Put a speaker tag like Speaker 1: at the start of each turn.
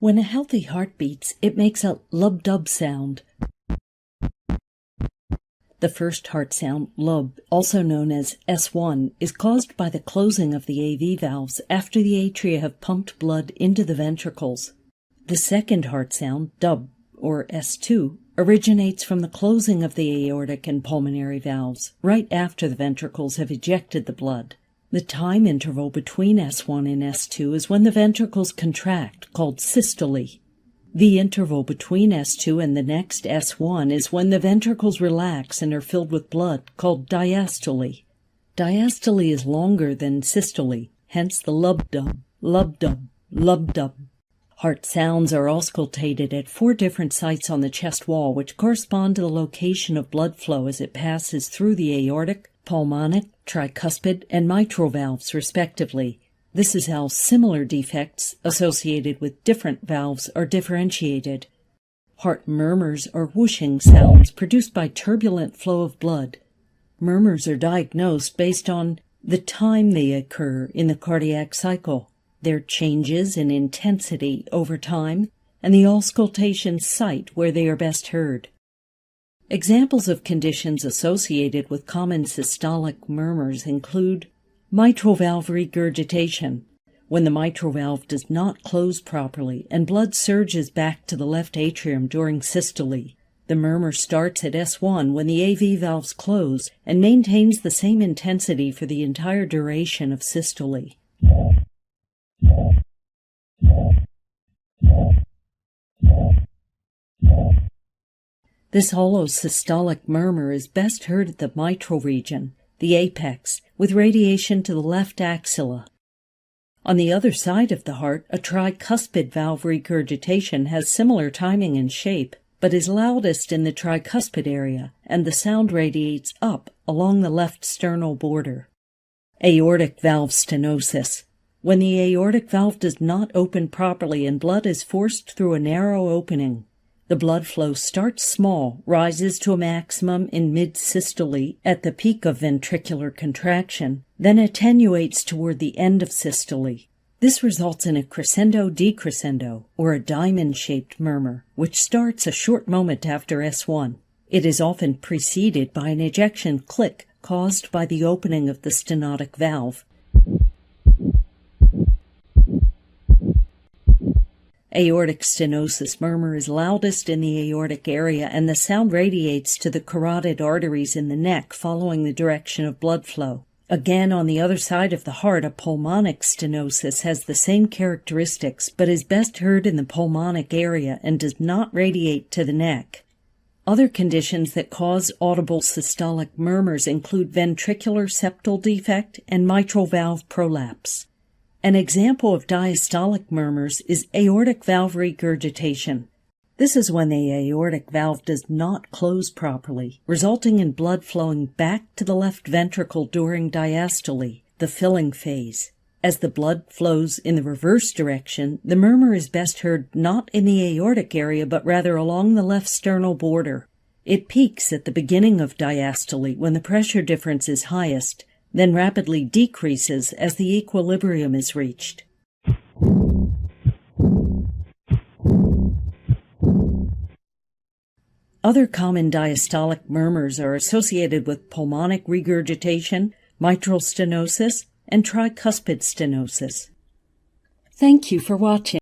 Speaker 1: When a healthy heart beats, it makes a lub-dub sound. The first heart sound, lub, also known as S1, is caused by the closing of the AV valves after the atria have pumped blood into the ventricles. The second heart sound, dub, or S2, originates from the closing of the aortic and pulmonary valves, right after the ventricles have ejected the blood. The time interval between S1 and S2 is when the ventricles contract, called systole. The interval between S2 and the next S1 is when the ventricles relax and are filled with blood, called diastole. Diastole is longer than systole, hence the lub-dub, lub-dub, lub-dub. Heart sounds are auscultated at 4 different sites on the chest wall, which correspond to the location of blood flow as it passes through the aortic, pulmonic, tricuspid, and mitral valves, respectively. This is how similar defects associated with different valves are differentiated. Heart murmurs are whooshing sounds produced by turbulent flow of blood. Murmurs are diagnosed based on the time they occur in the cardiac cycle, their changes in intensity over time, and the auscultation site where they are best heard. Examples of conditions associated with common systolic murmurs include mitral valve regurgitation, when the mitral valve does not close properly and blood surges back to the left atrium during systole. The murmur starts at S1 when the AV valves close and maintains the same intensity for the entire duration of systole. This hollow systolic murmur is best heard at the mitral region, the apex, with radiation to the left axilla. On the other side of the heart, a tricuspid valve regurgitation has similar timing and shape, but is loudest in the tricuspid area, and the sound radiates up along the left sternal border. Aortic valve stenosis. When the aortic valve does not open properly and blood is forced through a narrow opening. The blood flow starts small, rises to a maximum in mid-systole at the peak of ventricular contraction, then attenuates toward the end of systole. This results in a crescendo-decrescendo, or a diamond-shaped murmur, which starts a short moment after S1. It is often preceded by an ejection click caused by the opening of the stenotic valve. Aortic stenosis murmur is loudest in the aortic area, and the sound radiates to the carotid arteries in the neck following the direction of blood flow. Again, on the other side of the heart, a pulmonic stenosis has the same characteristics, but is best heard in the pulmonic area and does not radiate to the neck. Other conditions that cause audible systolic murmurs include ventricular septal defect and mitral valve prolapse. An example of diastolic murmurs is aortic valve regurgitation. This is when the aortic valve does not close properly, resulting in blood flowing back to the left ventricle during diastole, the filling phase. As the blood flows in the reverse direction, the murmur is best heard not in the aortic area but rather along the left sternal border. It peaks at the beginning of diastole when the pressure difference is highest, then rapidly decreases as the equilibrium is reached. Other common diastolic murmurs are associated with pulmonic regurgitation, mitral stenosis, and tricuspid stenosis. Thank you for watching.